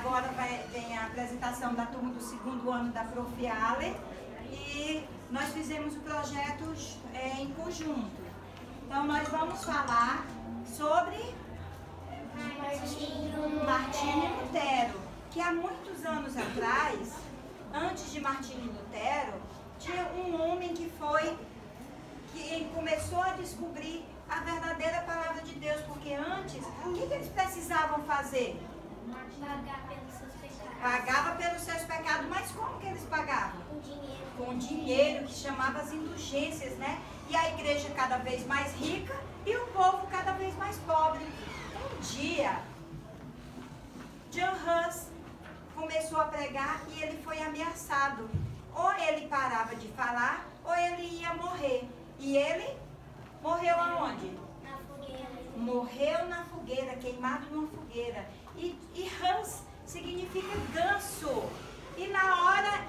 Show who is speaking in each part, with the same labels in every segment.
Speaker 1: agora vem a apresentação da turma do segundo ano da Profiale e nós fizemos o projeto em conjunto. Então nós vamos falar sobre Martinho Lutero, que há muitos anos atrás, antes de Martinho Lutero, tinha um homem que começou a descobrir a verdadeira palavra de Deus, porque antes, o que eles precisavam fazer?
Speaker 2: Pagar pelos seus pecados.
Speaker 1: Pagava pelos seus pecados, mas como que eles pagavam?
Speaker 2: Com dinheiro.
Speaker 1: Com dinheiro, que chamava as indulgências, né? E a igreja cada vez mais rica e o povo cada vez mais pobre. Um dia, John Hus começou a pregar e ele foi ameaçado. Ou ele parava de falar, ou ele ia morrer. E ele morreu aonde?
Speaker 2: Na fogueira.
Speaker 1: Morreu na fogueira, queimado numa fogueira. E Hus significa ganso. E na hora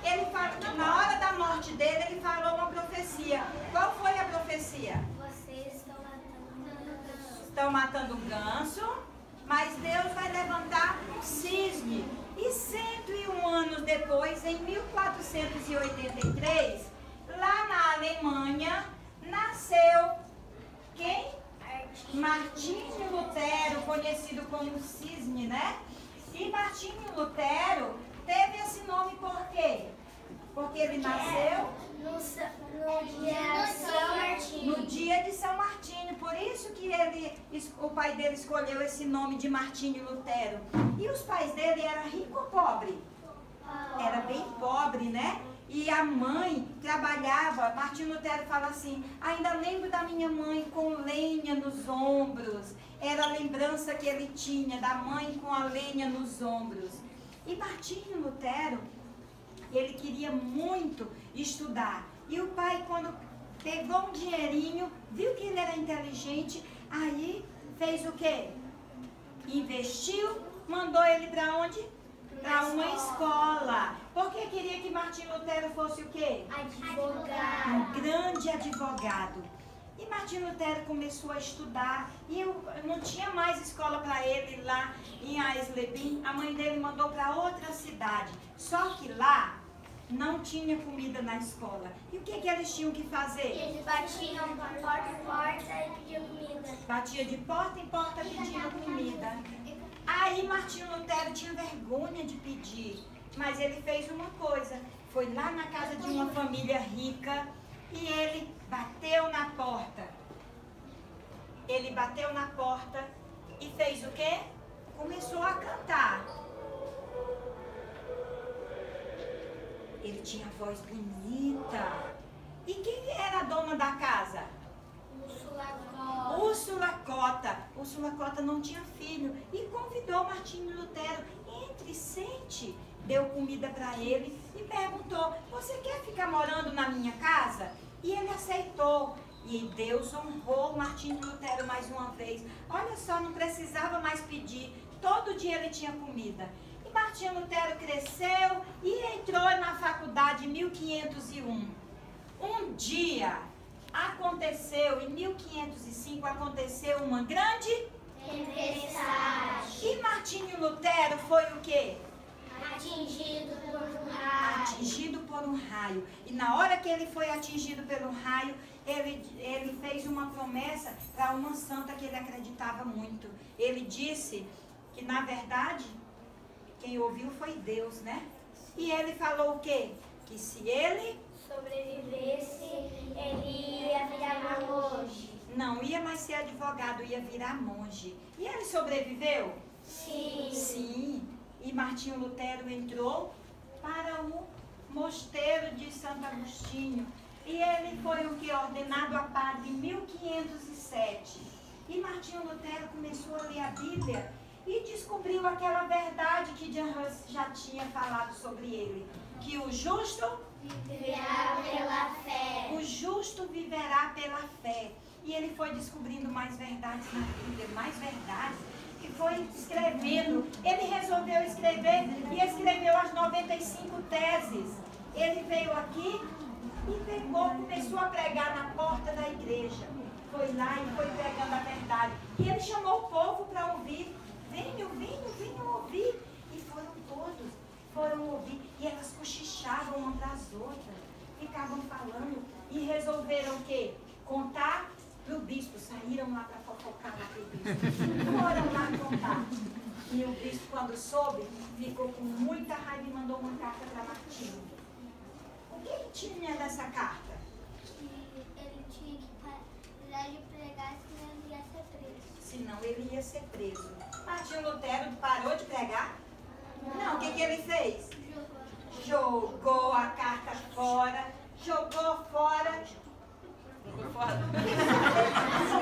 Speaker 1: da morte dele, ele falou uma profecia. Qual foi a profecia?
Speaker 2: Vocês estão matando ganso.
Speaker 1: Estão matando um ganso, mas Deus vai levantar um cisne. E 101 anos depois, em 1483, lá na Alemanha, nasceu quem? Martinho Lutero, conhecido como Cisne, né? E Martinho Lutero teve esse nome por quê? Porque ele nasceu
Speaker 2: No dia de São Martinho.
Speaker 1: no dia de São Martinho. Por isso que o pai dele escolheu esse nome de Martinho Lutero. E os pais dele eram rico ou pobre? Era bem pobre, né? E a mãe trabalhava, Martinho Lutero fala assim, ainda lembro da minha mãe com lenha nos ombros. Era a lembrança que ele tinha da mãe com a lenha nos ombros. E Martinho Lutero, ele queria muito estudar. E o pai, quando pegou um dinheirinho, viu que ele era inteligente, aí fez o quê? Investiu, mandou ele para onde? Para uma escola. Porque queria que Martinho Lutero fosse o quê?
Speaker 2: Advogado.
Speaker 1: Um grande advogado. E Martinho Lutero começou a estudar e não tinha mais escola para ele lá em Aisleben. A mãe dele mandou para outra cidade. Só que lá não tinha comida na escola. E o que eles tinham que fazer?
Speaker 2: Eles batiam de porta em porta e pediam comida.
Speaker 1: Batia de porta em porta pedindo comida. Aí Martinho Lutero tinha vergonha de pedir, mas ele fez uma coisa, foi lá na casa de uma família rica e ele bateu na porta. Ele bateu na porta e fez o quê? Começou a cantar. Ele tinha voz bonita. E quem era a dona da casa? Úrsula Cota. Úrsula Cota não tinha filho e convidou Martinho Lutero. Entre, sente. Deu comida para ele e perguntou, você quer ficar morando na minha casa? E ele aceitou. E Deus honrou Martinho Lutero mais uma vez. Olha só, não precisava mais pedir. Todo dia ele tinha comida. E Martinho Lutero cresceu e entrou na faculdade em 1501. Um dia aconteceu, em 1505, aconteceu uma grande
Speaker 2: Tempestade.
Speaker 1: E Martinho Lutero foi o quê?
Speaker 2: Atingido por um raio.
Speaker 1: Atingido por um raio. E na hora que ele foi atingido pelo raio, ele fez uma promessa para uma santa que ele acreditava muito. Ele disse que, na verdade, quem ouviu foi Deus, né? E ele falou o quê? Que se ele
Speaker 2: sobrevivesse, ele ia virar monge.
Speaker 1: não ia mais ser advogado, ia virar monge. E ele sobreviveu?
Speaker 2: Sim.
Speaker 1: Sim. E Martinho Lutero entrou para o mosteiro de Santo Agostinho. E ele foi o que? Ordenado a padre em 1507. E Martinho Lutero começou a ler a Bíblia e descobriu aquela verdade que John Hus já tinha falado sobre ele. Que o justo
Speaker 2: viverá pela fé.
Speaker 1: O justo viverá pela fé. E ele foi descobrindo mais verdades na Bíblia, mais verdades. E foi escrevendo. Ele resolveu escrever e escreveu as 95 teses. Ele veio aqui e começou a pregar na porta da igreja. Foi lá e foi pregando a verdade. E ele chamou o povo para ouvir. Venham ouvir. E foram resolveram o quê? Contar para o bispo. Saíram lá para fofocar lá para o bispo. Foram lá contar. E o bispo, quando soube, ficou com muita raiva e mandou uma carta para Martinho. O que tinha nessa carta?
Speaker 2: Ele tinha que parar de pregar, senão ele ia ser preso.
Speaker 1: Senão ele ia ser preso. Martinho Lutero parou de pregar? Não, o que ele fez? Jogou a carta fora, jogou fora. Jogou fora?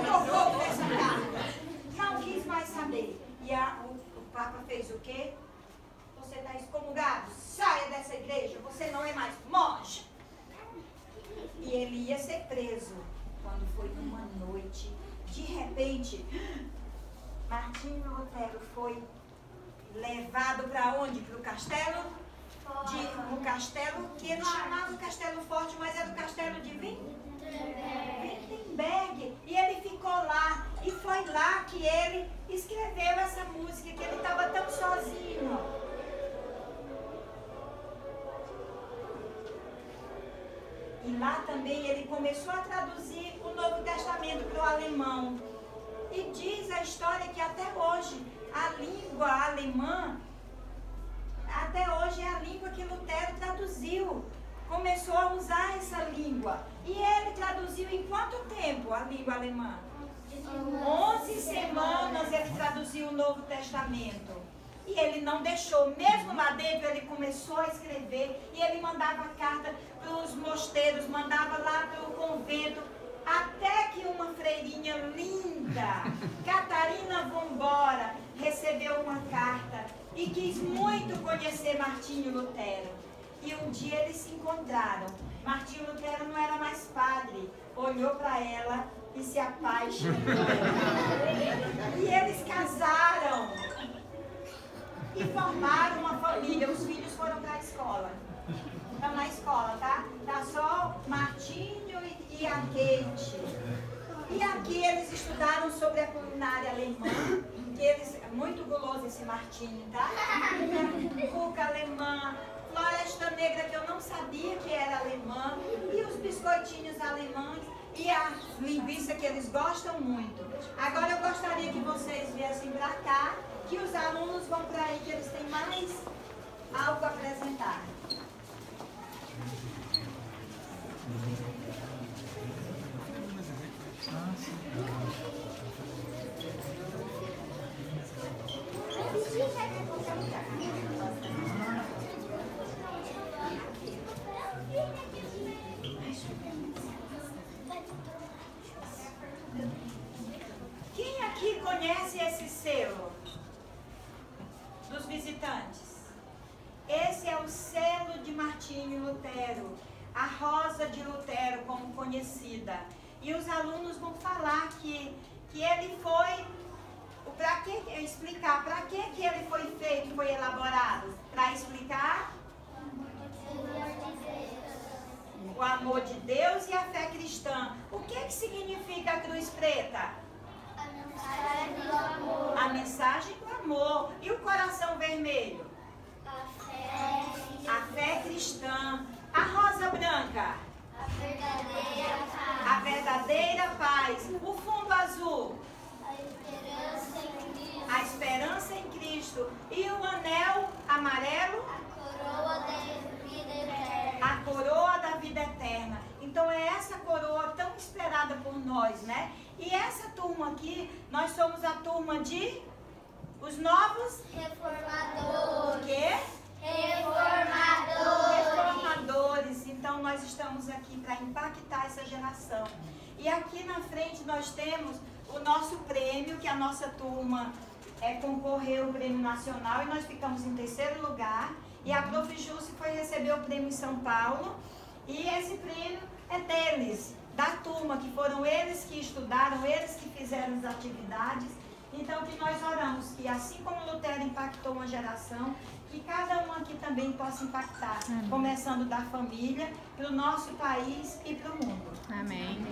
Speaker 1: Jogou essa carta. Não quis mais saber. E o Papa fez o quê? Você está excomungado, saia dessa igreja, você não é mais monge. E ele ia ser preso. Quando foi numa noite, de repente, Martinho Lutero foi levado para onde? Para o castelo? Um castelo que ele chamava o Castelo Forte, mas era o castelo de Wittenberg. E ele ficou lá. E foi lá que ele escreveu essa música, que ele estava tão sozinho. E lá também ele começou a traduzir o Novo Testamento para o alemão. E diz a história que até hoje a língua alemã, até hoje é a língua que Lutero traduziu. Começou a usar essa língua. E ele traduziu em quanto tempo a língua alemã? 11 semanas ele traduziu o Novo Testamento. E ele não deixou, mesmo lá dentro ele começou a escrever. E ele mandava carta para os mosteiros, mandava lá para o convento. Até que uma freirinha linda, Catarina Vambora, recebeu uma carta e quis muito conhecer Martinho Lutero. E um dia eles se encontraram. Martinho Lutero não era mais padre, olhou para ela e se apaixonou. E eles casaram e formaram uma família. Os filhos foram para a escola. Estão na escola, tá? Tá só Martinho e a Kate. E aqui eles estudaram sobre a culinária alemã. Que eles, muito guloso esse Martinho, tá? Cuca alemã, Floresta Negra, que eu não sabia que era alemã. E os biscoitinhos alemães. E a linguiça que eles gostam muito. Agora eu gostaria que vocês viessem pra cá, que os alunos vão pra aí, que eles têm mais algo a apresentar. Quem aqui conhece esse selo dos visitantes? Esse é o selo de Martinho Lutero, a rosa de Lutero, como conhecida. E os alunos vão falar que ele foi, para que explicar, para que ele foi feito, foi elaborado? Para explicar o amor de Deus e a fé cristã. O que significa a cruz preta? A mensagem do amor. E o coração vermelho? A fé cristã. A rosa branca? A verdadeira paz. O fundo azul? A esperança em Cristo. E o anel amarelo? A coroa da vida eterna. Então é essa coroa tão esperada por nós, né? E essa turma aqui, nós somos a turma de os novos
Speaker 2: Reformadores.
Speaker 1: O quê? Reformadores. Então nós estamos aqui para impactar essa geração. E aqui na frente nós temos o nosso prêmio, que a nossa turma concorreu ao prêmio nacional e nós ficamos em 3º lugar. E a Prof. Jússi foi receber o prêmio em São Paulo. E esse prêmio é deles, da turma, que foram eles que estudaram, eles que fizeram as atividades. Então que nós oramos que assim como Lutero impactou uma geração, que cada um aqui também possa impactar, começando da família, para o nosso país e para o mundo.
Speaker 3: Amém.